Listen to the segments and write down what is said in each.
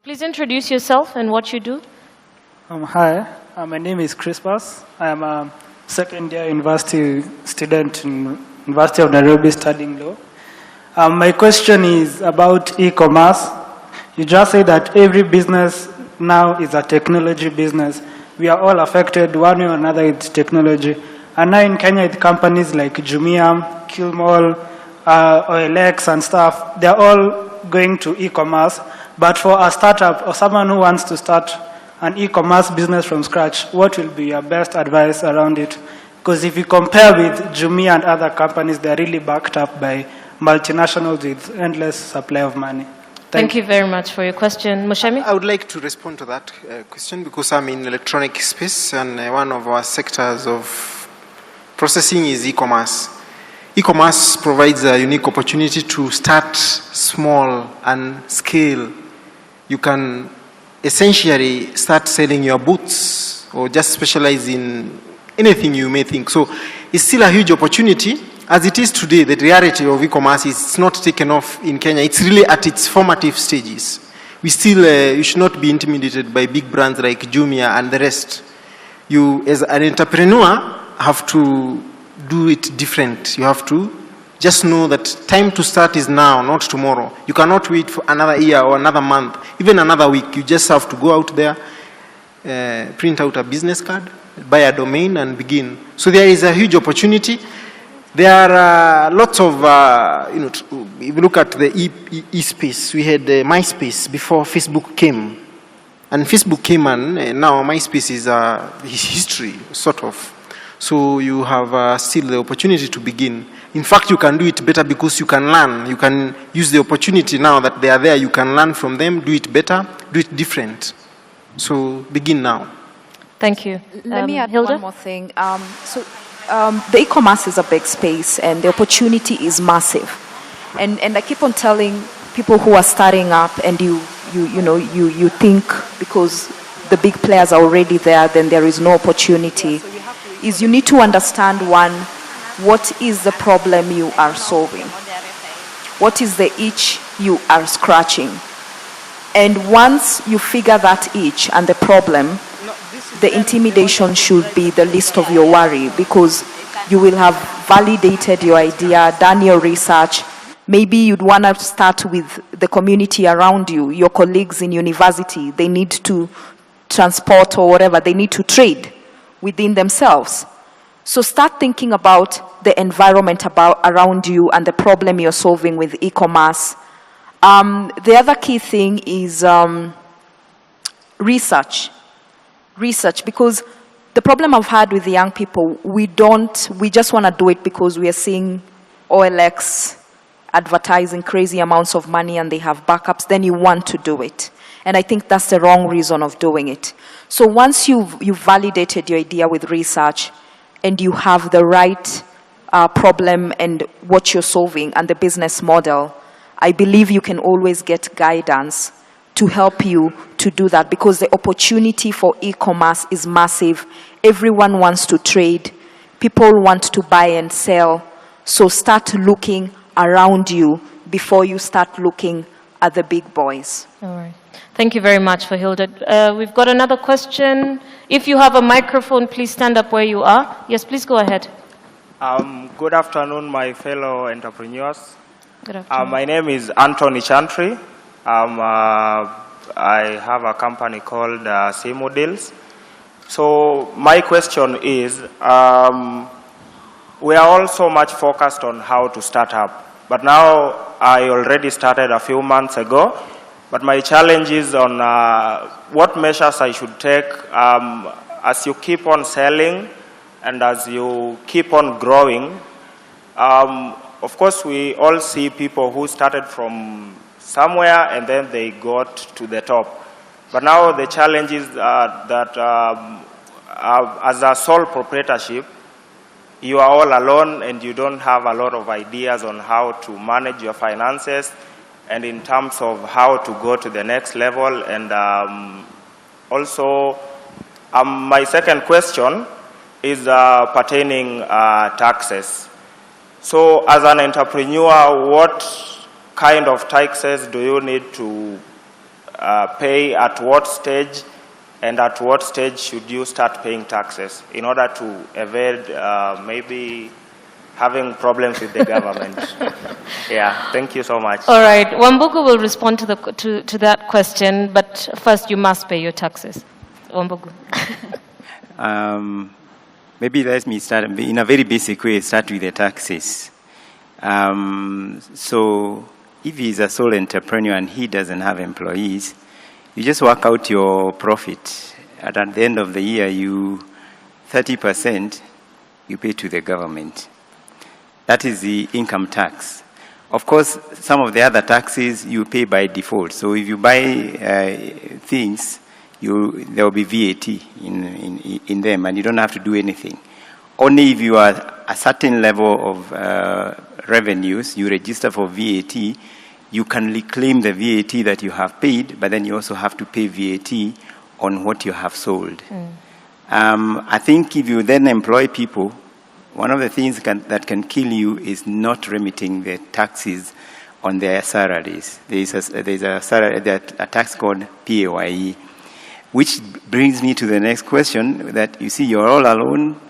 Please introduce yourself and what you do. Hi, my name is Crispus. I am a second-year university student in University of Nairobi studying law. My question is about e-commerce. You just said that every business now is a technology business. We are all affected one way or another with technology. And now in Kenya, with companies like Jumia, Kilimall, OLX and stuff, they're all going to e-commerce. But for a startup or someone who wants to start an e-commerce business from scratch, what will be your best advice around it? Because if you compare with Jumia and other companies, they're really backed up by multinationals with endless supply of money. Thank you very much for your question. Mushemi? I would like to respond to that question because I'm in electronic space and one of our sectors of processing is e-commerce. E-commerce provides a unique opportunity to start small and scale. You can essentially start selling your boots or just specialize in anything you may think. So it's still a huge opportunity. As it is today, the reality of e-commerce is not taken off in Kenya. It's really at its formative stages. We still, you should not be intimidated by big brands like Jumia and the rest. You, as an entrepreneur, have to do it different. You have to just know that time to start is now, not tomorrow. You cannot wait for another year or another month, even another week. You just have to go out there, print out a business card, buy a domain and begin. So there is a huge opportunity. There are lots of, if you look at the e-space, we had MySpace before Facebook came. And Facebook came and now MySpace is history, sort of. So you have still the opportunity to begin. In fact, you can do it better because you can learn. You can use the opportunity now that they are there. You can learn from them, do it better, do it different. So begin now. Thank you. Let me add Hilda? one more thing. The e-commerce is a big space and the opportunity is massive. And I keep on telling people who are starting up and you think because the big players are already there, then there is no opportunity, is you need to understand what is the problem you are solving? What is the itch you are scratching? And once you figure that itch and the problem, the intimidation should be the least of your worry because you will have validated your idea, done your research. Maybe you'd want to start with the community around you, your colleagues in university. They need to transport or whatever. They need to trade within themselves. So start thinking about the environment around you and the problem you're solving with e-commerce. The other key thing is research. Research, because the problem I've had with the young people, we just want to do it because we are seeing OLX advertising crazy amounts of money and they have backups, then you want to do it. And I think that's the wrong reason of doing it. So once you've validated your idea with research and you have the right problem and what you're solving and the business model, I believe you can always get guidance to help you to do that because the opportunity for e-commerce is massive. Everyone wants to trade. People want to buy and sell. So start looking around you before you start looking at the big boys. All right. Thank you very much for Hilda. We've got another question. If you have a microphone, please stand up where you are. Yes, please go ahead. Good afternoon, my fellow entrepreneurs. Good afternoon. My name is Anthony Chantry. I have a company called Simo Deals. So my question is, we are all so much focused on how to start up. But now I already started a few months ago. But my challenge is on what measures I should take as you keep on selling and as you keep on growing. Of course, we all see people who started from somewhere and then they got to the top. But now the challenge is that as a sole proprietorship, you are all alone and you don't have a lot of ideas on how to manage your finances and in terms of how to go to the next level. And also, my second question is pertaining taxes. So as an entrepreneur, what kind of taxes do you need to pay at what stage, and at what stage should you start paying taxes in order to evade maybe having problems with the government? Yeah, thank you so much. All right, Wambugu will respond to that question, but first you must pay your taxes. Wambugu. Maybe let me start in a very basic way, start with the taxes. So if he's a sole entrepreneur and he doesn't have employees, you just work out your profit. And at the end of the year, 30% you pay to the government. That is the income tax. Of course, some of the other taxes you pay by default. So if you buy things, there will be VAT in them, and you don't have to do anything. Only if you are a certain level of revenues, you register for VAT, you can reclaim the VAT that you have paid, but then you also have to pay VAT on what you have sold. I think if you then employ people, one of the things that can kill you is not remitting the taxes on their salaries. There's a tax called PAYE, which brings me to the next question that you see you're all alone.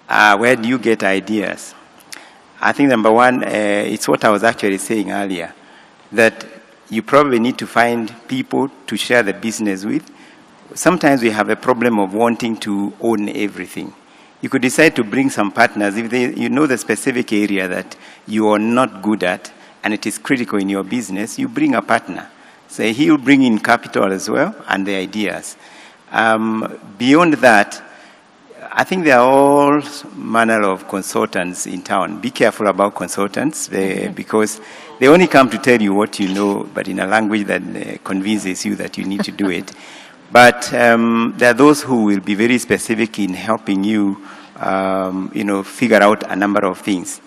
Where do you get ideas? I think number one, it's what I was actually saying earlier, that you probably need to find people to share the business with. Sometimes we have a problem of wanting to own everything. You could decide to bring some partners. If you know the specific area that you are not good at and it is critical in your business, you bring a partner. So he'll bring in capital as well and the ideas. Beyond that, I think there are all manner of consultants in town. Be careful about consultants because they only come to tell you what you know, but in a language that convinces you that you need to do it. But there are those who will be very specific in helping you, figure out a number of things.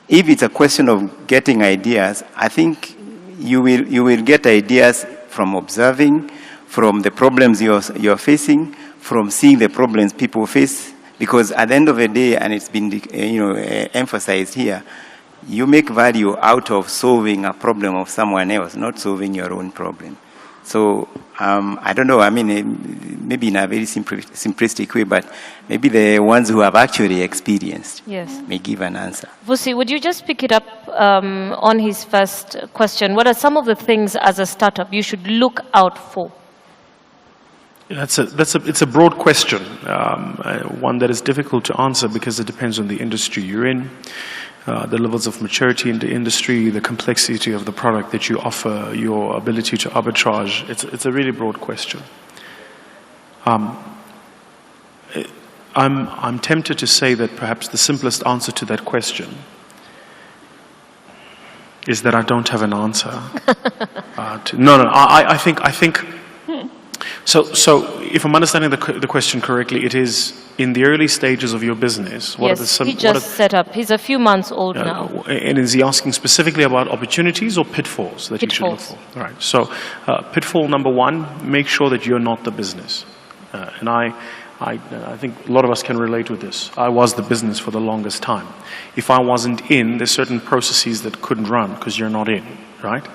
If it's a question of getting ideas, I think you will get ideas from observing, from the problems you're facing, from seeing the problems people face. Because at the end of the day, and it's been emphasized here, you make value out of solving a problem of someone else, not solving your own problem. So I don't know, maybe in a very simplistic way, but maybe the ones who have actually experienced may give an answer. Vusi, would you just pick it up on his first question? What are some of the things as a startup you should look out for? It's a broad question, one that is difficult to answer because it depends on the industry you're in. The levels of maturity in the industry, the complexity of the product that you offer, your ability to arbitrage. It's a really broad question. I'm tempted to say that perhaps the simplest answer to that question is that I don't have an answer. I think. So if I'm understanding the question correctly, it is in the early stages of your business. He just set up. He's a few months old now. And is he asking specifically about opportunities or pitfalls that you should look for? All right. So pitfall number one, make sure that you're not the business. And I think a lot of us can relate with this. I was the business for the longest time. If I wasn't in, there's certain processes that couldn't run because you're not in, right?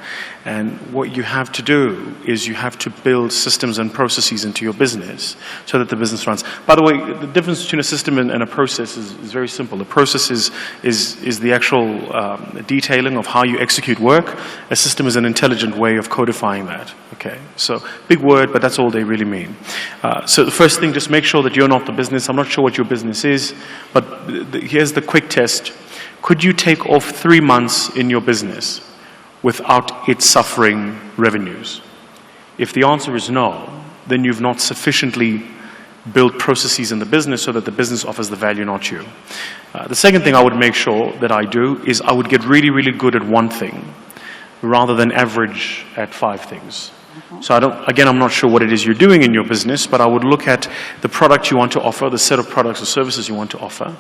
And what you have to do is you have to build systems and processes into your business so that the business runs. By the way, the difference between a system and a process is very simple. The process is the actual detailing of how you execute work. A system is an intelligent way of codifying that. Okay, so big word, but that's all they really mean. So the first thing, just make sure that you're not the business. I'm not sure what your business is, but here's the quick test. Could you take off 3 months in your business without it suffering revenues? If the answer is no, then you've not sufficiently built processes in the business so that the business offers the value, not you. The second thing I would make sure that I do is I would get really, really good at one thing rather than average at 5 things. So I'm not sure what it is you're doing in your business, but I would look at the product you want to offer, the set of products or services you want to offer,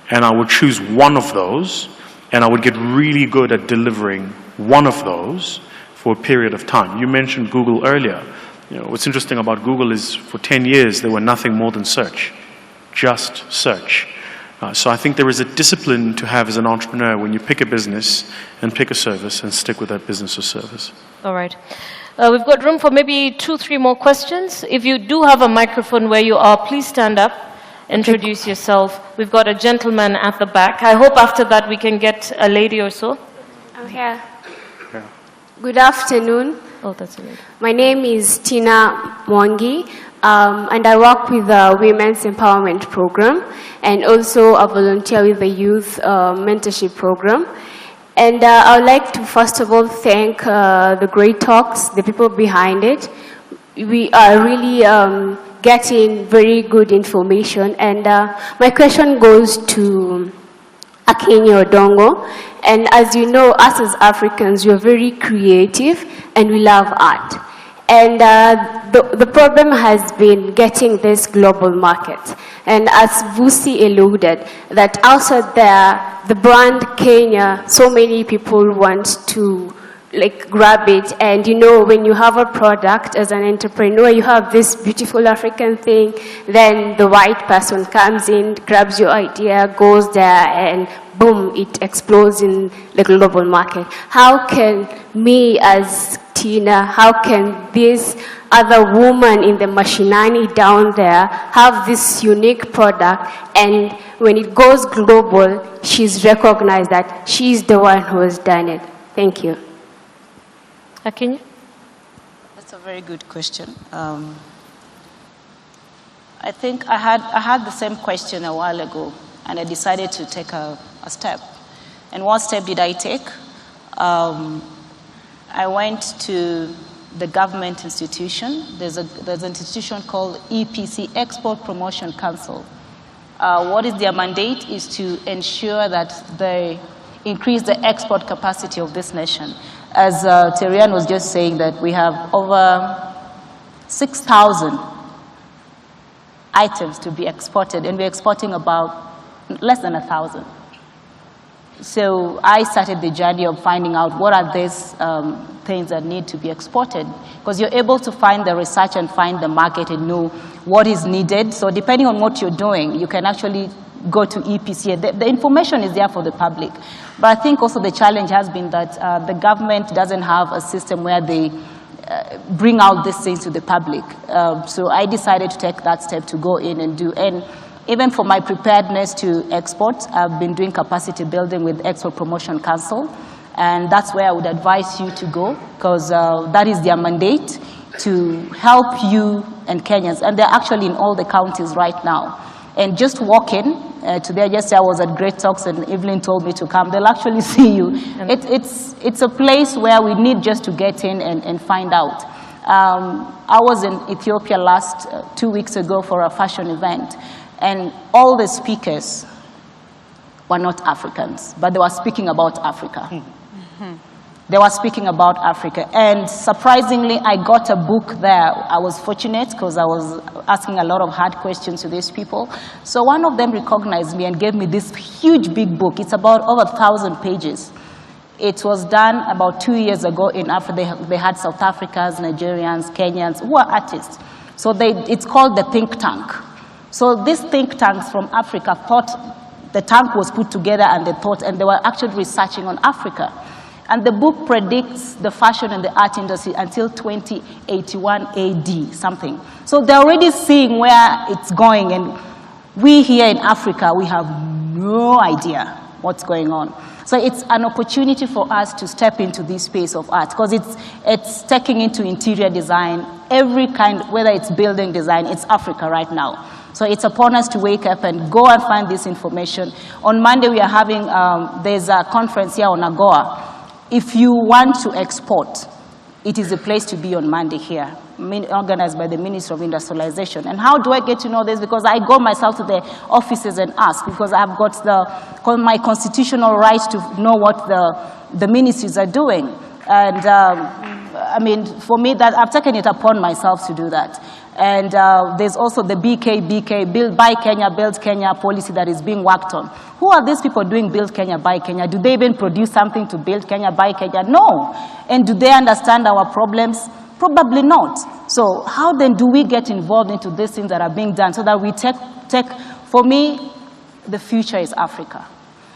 and I would choose one of those, and I would get really good at delivering one of those for a period of time. You mentioned Google earlier. What's interesting about Google is for 10 years, they were nothing more than search. Just search. So I think there is a discipline to have as an entrepreneur when you pick a business and pick a service and stick with that business or service. All right. We've got room for maybe 2-3 more questions. If you do have a microphone where you are, please stand up, introduce yourself. We've got a gentleman at the back. I hope after that we can get a lady or so. I'm here. Good afternoon. Oh, that's a lady. My name is Tina Mwangi, and I work with the Women's Empowerment Program, and also I volunteer with the Youth Mentorship Program. And I would like to first of all thank the great talks, the people behind it. We are really getting very good information. And my question goes to Akinyi Odongo. And as you know, us as Africans, we are very creative and we love art. And the problem has been getting this global market. And as Vusi alluded, that outside there, the brand Kenya, so many people want to grab it. And you know, when you have a product as an entrepreneur, you have this beautiful African thing, then the white person comes in, grabs your idea, goes there, and boom, it explodes in the global market. How can me as Tina, how can this other woman in the mashinani down there have this unique product, and when it goes global, she's recognized that she's the one who has done it? Thank you. Akinyi? That's a very good question. I think I had the same question a while ago, and I decided to take a step. And what step did I take? I went to the government institution. There's an institution called EPC, Export Promotion Council. What is their mandate is to ensure that they increase the export capacity of this nation. As Terian was just saying, that we have over 6,000 items to be exported, and we're exporting about less than 1,000. So I started the journey of finding out what are these things that need to be exported, because you're able to find the research and find the market and know what is needed. So depending on what you're doing, you can actually go to EPC. The information is there for the public. But I think also the challenge has been that the government doesn't have a system where they bring out these things to the public. So I decided to take that step to go in and do. And even for my preparedness to export, I've been doing capacity building with Export Promotion Council. And that's where I would advise you to go, because that is their mandate, to help you and Kenyans. And they're actually in all the counties right now. And just walk in. Today, yesterday I was at Great Talks and Evelyn told me to come. They'll actually see you. It's a place where we need just to get in and find out. I was in Ethiopia 2 weeks ago for a fashion event. And all the speakers were not Africans, but they were speaking about Africa. They were speaking about Africa. And surprisingly, I got a book there. I was fortunate because I was asking a lot of hard questions to these people. So one of them recognized me and gave me this huge big book. It's about over 1,000 pages. It was done about 2 years ago in Africa. They had South Africans, Nigerians, Kenyans, who are artists. So it's called the think tank. So these think tanks from Africa thought the tank was put together, and they were actually researching on Africa. And the book predicts the fashion and the art industry until 2081 AD, something. So they're already seeing where it's going, and we here in Africa, we have no idea what's going on. So it's an opportunity for us to step into this space of art, because it's taking into interior design, every kind, whether it's building design, it's Africa right now. So it's upon us to wake up and go and find this information. On Monday, we are having, there's a conference here on AGOA. If you want to export, it is a place to be on Monday here, organized by the Ministry of Industrialization. And how do I get to know this? Because I go myself to the offices and ask, because I've got my constitutional right to know what the ministries are doing. And I mean, for me, that I've taken it upon myself to do that. And there's also the BK, Build Buy Kenya, Build Kenya policy that is being worked on. Who are these people doing Build Kenya, Buy Kenya? Do they even produce something to Build Kenya, Buy Kenya? No. And do they understand our problems? Probably not. So how then do we get involved into these things that are being done so that we take for me, the future is Africa.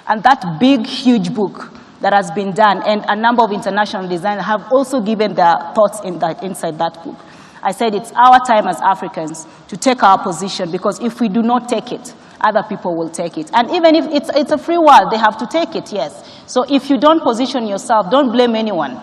And that big, huge book that has been done, and a number of international designers have also given their thoughts inside that book. I said it's our time as Africans to take our position, because if we do not take it, other people will take it. And even if it's a free world, they have to take it, yes. So if you don't position yourself, don't blame anyone.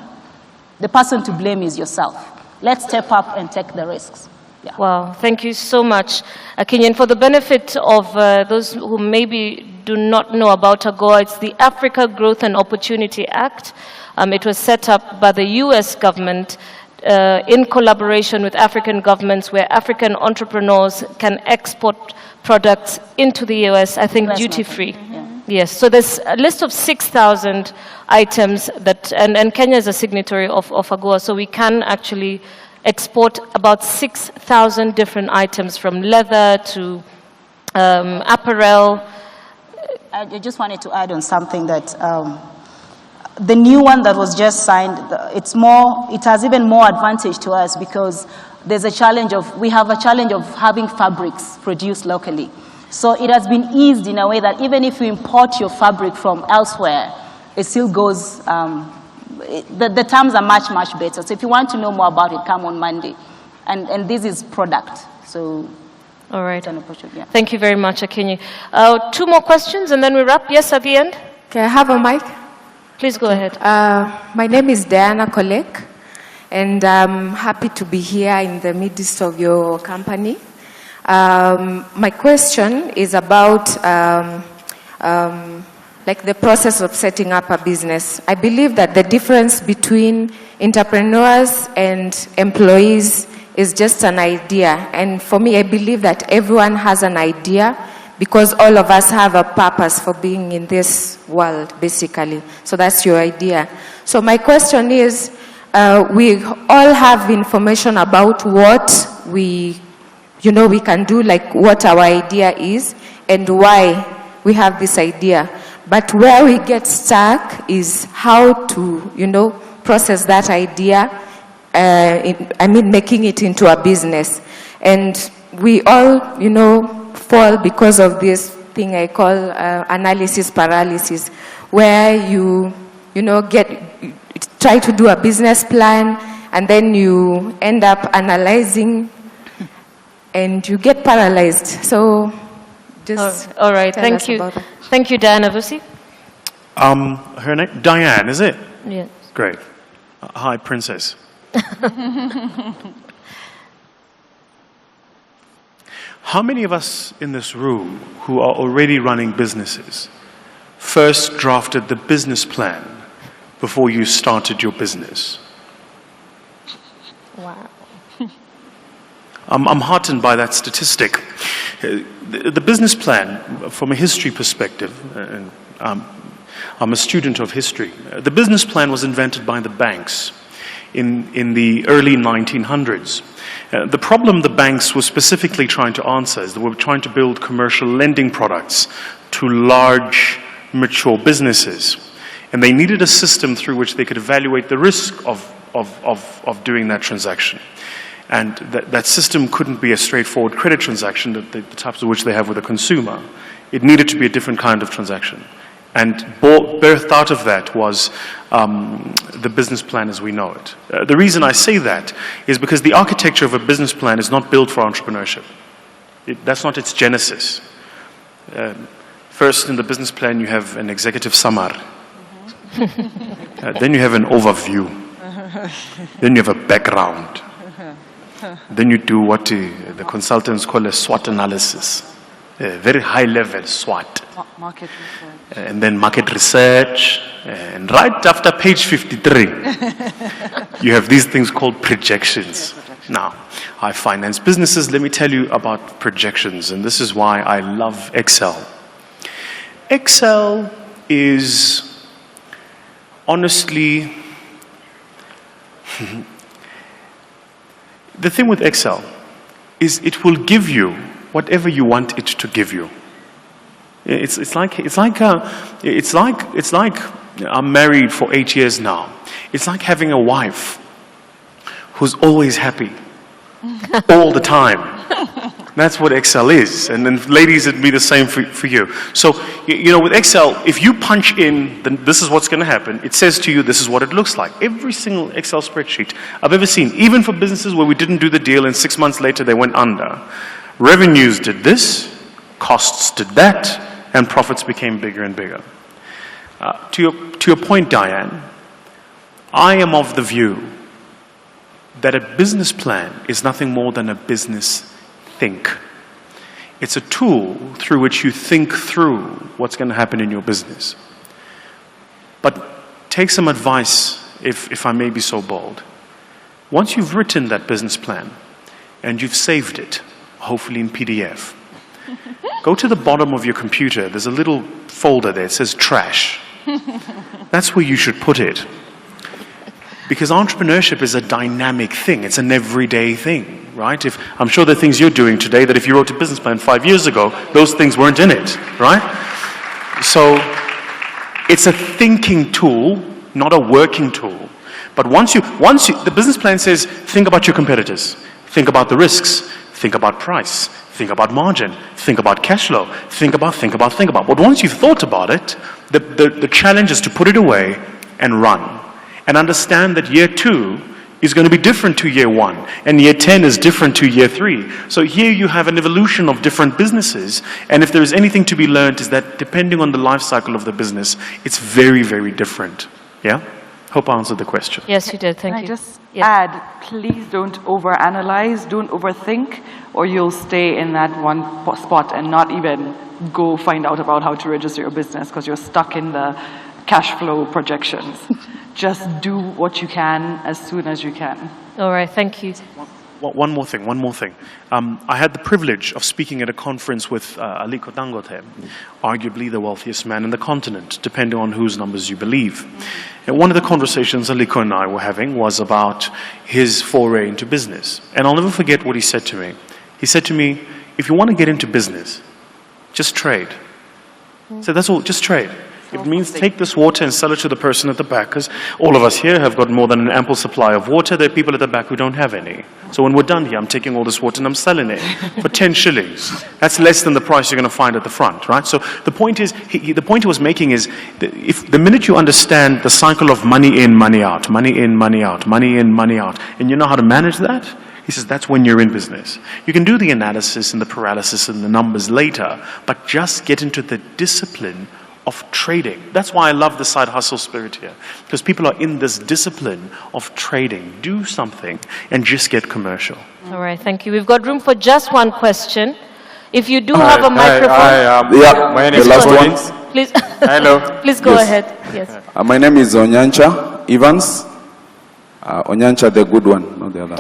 The person to blame is yourself. Let's step up and take the risks. Yeah. Wow, thank you so much, Akinyi. And for the benefit of those who maybe do not know about AGOA, it's the Africa Growth and Opportunity Act. It was set up by the US government in collaboration with African governments, where African entrepreneurs can export products into the US, I think duty-free. Yeah. Yes, so there's a list of 6,000 items that, and Kenya is a signatory of AGOA, so we can actually export about 6,000 different items, from leather to apparel. I just wanted to add on something that the new one that was just signed, it has even more advantage to us, because we have a challenge of having fabrics produced locally. So it has been eased in a way that even if you import your fabric from elsewhere, it still goes, the terms are much, much better. So if you want to know more about it, come on Monday. And this is product, so. All right. It's an opportunity, yeah. Thank you very much, Akinyi. 2 more questions and then we wrap. Yes, at the end. Can I have a mic? Please go ahead. My name is Diana Kolek, and I'm happy to be here in the midst of your company. My question is about like the process of setting up a business. I believe that the difference between entrepreneurs and employees is just an idea. And for me, I believe that everyone has an idea, because all of us have a purpose for being in this world, basically. So that's your idea. So my question is, we all have information about what we can do, like what our idea is and why we have this idea. But where we get stuck is how to, process that idea, making it into a business. And we all, fall because of this thing I call analysis paralysis, where you try to do a business plan, and then you end up analyzing and you get paralyzed. So just all right, tell thank us you. about it. Thank you, Diana Vusi. Her name? Diane, is it? Yes. Great. Hi, Princess. How many of us in this room who are already running businesses first drafted the business plan before you started your business? Wow. I'm heartened by that statistic. The business plan, from a history perspective, and I'm a student of history, the business plan was invented by the banks in the early 1900s. The problem the banks were specifically trying to answer is they were trying to build commercial lending products to large, mature businesses. And they needed a system through which they could evaluate the risk of doing that transaction. And that system couldn't be a straightforward credit transaction, the types of which they have with a consumer. It needed to be a different kind of transaction. And birthed out of that was the business plan as we know it. The reason I say that is because the architecture of a business plan is not built for entrepreneurship. That's not its genesis. First, in the business plan, you have an executive summary. Then you have an overview. Then you have a background. Then you do what the consultants call a SWOT analysis. A very high level SWOT. Market research. And then market research. And right after page 53, you have these things called projections. Now, I finance businesses. Let me tell you about projections. And this is why I love Excel. Excel is honestly, the thing with Excel is it will give you whatever you want it to give you. It's like I'm married for 8 years now. It's like having a wife who's always happy all the time. That's what Excel is. And then ladies, it'd be the same for you. So, with Excel, if you punch in, then this is what's going to happen. It says to you, this is what it looks like. Every single Excel spreadsheet I've ever seen, even for businesses where we didn't do the deal and 6 months later they went under. Revenues did this, costs did that, and profits became bigger and bigger. To your point, Diane, I am of the view that a business plan is nothing more than a business think. It's a tool through which you think through what's going to happen in your business. But take some advice, if I may be so bold. Once you've written that business plan and you've saved it, hopefully in PDF, go to the bottom of your computer. There's a little folder there. It says trash. That's where you should put it. Because entrepreneurship is a dynamic thing. It's an everyday thing, right? I'm sure there are things you're doing today that if you wrote a business plan 5 years ago, those things weren't in it, right? So it's a thinking tool, not a working tool. But once the business plan says, think about your competitors, think about the risks, think about price, think about margin, think about cash flow, think about. But once you've thought about it, the challenge is to put it away and run. And understand that year 2 is going to be different to year 1, and year 10 is different to year 3. So here you have an evolution of different businesses, and if there is anything to be learned is that depending on the life cycle of the business, it's very, very different. Yeah? Hope I answered the question. Yes, you did. Thank you. Can I just add, please don't overanalyze, don't overthink, or you'll stay in that one spot and not even go find out about how to register your business because you're stuck in the cash flow projections. Just do what you can as soon as you can. All right, thank you. One more thing. I had the privilege of speaking at a conference with Aliko Dangote, arguably the wealthiest man in the continent, depending on whose numbers you believe. And one of the conversations Aliko and I were having was about his foray into business. And I'll never forget what he said to me. He said to me, if you want to get into business, just trade. So that's all, just trade. It means take this water and sell it to the person at the back, because all of us here have got more than an ample supply of water. There are people at the back who don't have any. So when we're done here, I'm taking all this water and I'm selling it for 10 shillings. That's less than the price you're going to find at the front, right? So the point is, the point he was making is, if the minute you understand the cycle of money in, money out, money in, money out, money in, money out, and you know how to manage that, he says that's when you're in business. You can do the analysis and the paralysis and the numbers later, but just get into the discipline of trading. That's why I love the side hustle spirit here, because people are in this discipline of trading. Do something and just get commercial. All right, thank you. We've got room for just one question. If you do have a microphone. Yeah, my name is last one. Please. Hello. Please go ahead. Yes. My name is Onyancha Evans. Onyancha, the good one, not the other.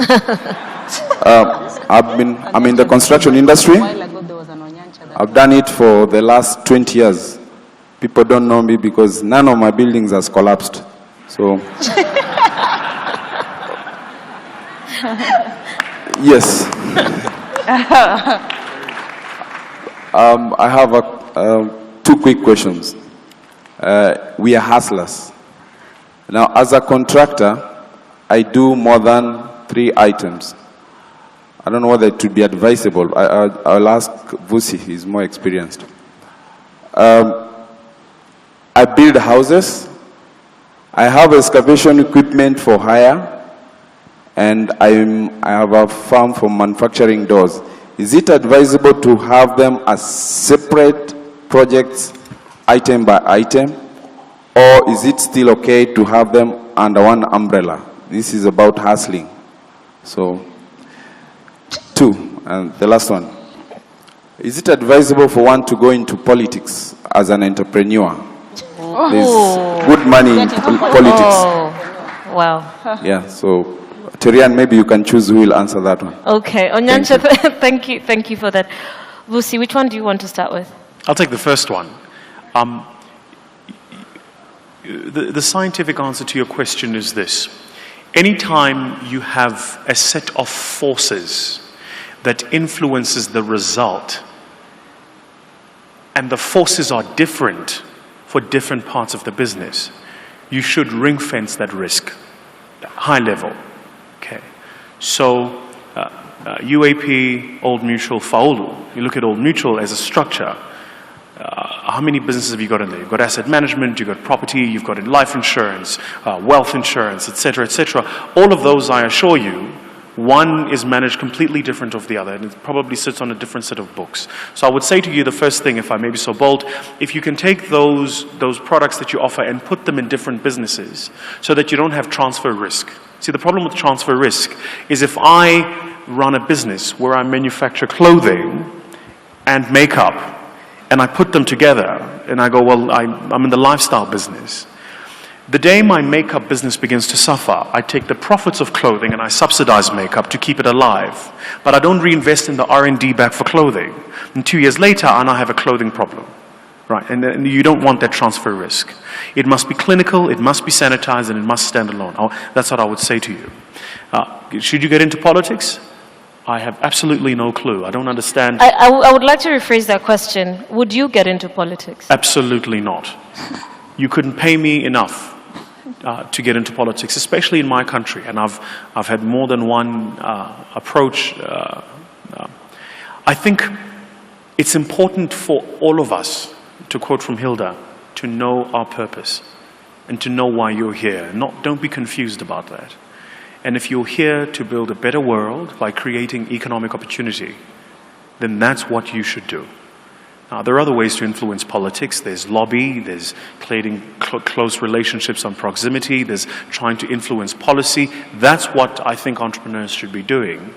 I'm in the construction industry. I've done it for the last 20 years. People don't know me because none of my buildings has collapsed. So, yes. I have two quick questions. We are hustlers. Now, as a contractor, I do more than 3 items. I don't know whether it would be advisable. I'll ask Vusi, he's more experienced. I build houses. I have excavation equipment for hire. And I have a farm for manufacturing doors. Is it advisable to have them as separate projects, item by item? Or is it still okay to have them under one umbrella? This is about hustling. So, 2, and the last one. Is it advisable for one to go into politics as an entrepreneur? There's good money in politics. Oh, wow. Yeah, so Terian, maybe you can choose who will answer that one. Okay, Onyancha, thank you for that. Vusi, which one do you want to start with? I'll take the first one. The scientific answer to your question is this. Anytime you have a set of forces that influences the result, and the forces are different for different parts of the business, you should ring fence that risk, high level. Okay. So UAP, Old Mutual, Faulu. You look at Old Mutual as a structure. How many businesses have you got in there? You've got asset management, you've got property, you've got life insurance, wealth insurance, etc., etc. All of those, I assure you, one is managed completely different of the other, and it probably sits on a different set of books. So I would say to you, the first thing, if I may be so bold, if you can take those products that you offer and put them in different businesses so that you don't have transfer risk. See, the problem with transfer risk is if I run a business where I manufacture clothing and makeup, and I put them together, and I go, well, I'm in the lifestyle business. The day my makeup business begins to suffer, I take the profits of clothing and I subsidize makeup to keep it alive. But I don't reinvest in the R&D back for clothing. And 2 years later, I now have a clothing problem. Right, and you don't want that transfer risk. It must be clinical, it must be sanitized, and it must stand alone. That's what I would say to you. Should you get into politics? I have absolutely no clue. I don't understand. I would like to rephrase that question. Would you get into politics? Absolutely not. You couldn't pay me enough to get into politics, especially in my country. And I've had more than one approach. I think it's important for all of us, to quote from Hilda, to know our purpose and to know why you're here. Don't be confused about that. And if you're here to build a better world by creating economic opportunity, then that's what you should do. Now, there are other ways to influence politics. There's lobby, there's creating close relationships on proximity, there's trying to influence policy. That's what I think entrepreneurs should be doing.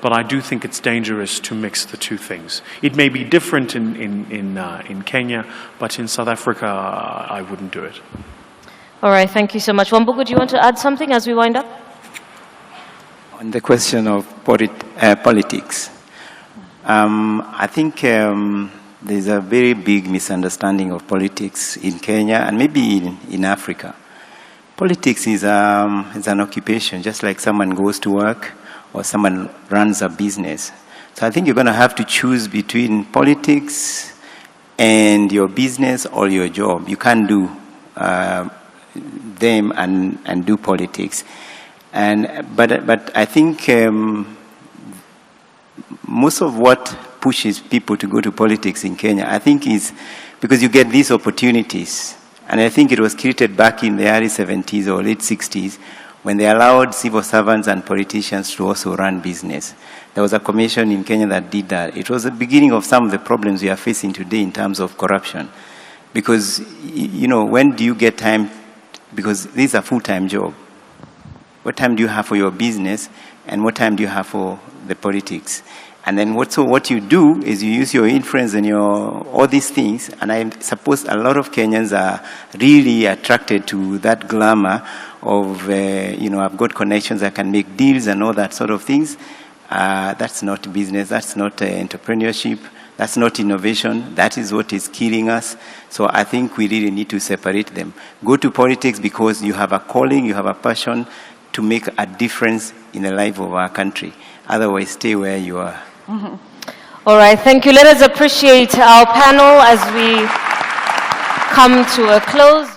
But I do think it's dangerous to mix the two things. It may be different in Kenya, but in South Africa, I wouldn't do it. All right, thank you so much. Wambugu, do you want to add something as we wind up? On the question of politics, I think there's a very big misunderstanding of politics in Kenya and maybe in Africa. Politics is an occupation, just like someone goes to work or someone runs a business. So I think you're going to have to choose between politics and your business or your job. You can't do them and do politics. But I think most of what pushes people to go to politics in Kenya, I think, is because you get these opportunities. And I think it was created back in the early 70s or late 60s when they allowed civil servants and politicians to also run business. There was a commission in Kenya that did that. It was the beginning of some of the problems we are facing today in terms of corruption. Because, you know, when do you get time? Because this is a full-time job. What time do you have for your business, and what time do you have for the politics? And then what you do is you use your influence and all these things, and I suppose a lot of Kenyans are really attracted to that glamour of, I've got connections, I can make deals and all that sort of things. That's not business, that's not entrepreneurship, that's not innovation, that is what is killing us. So I think we really need to separate them. Go to politics because you have a calling, you have a passion to make a difference in the life of our country. Otherwise, stay where you are. Mm-hmm. All right, thank you. Let us appreciate our panel as we come to a close.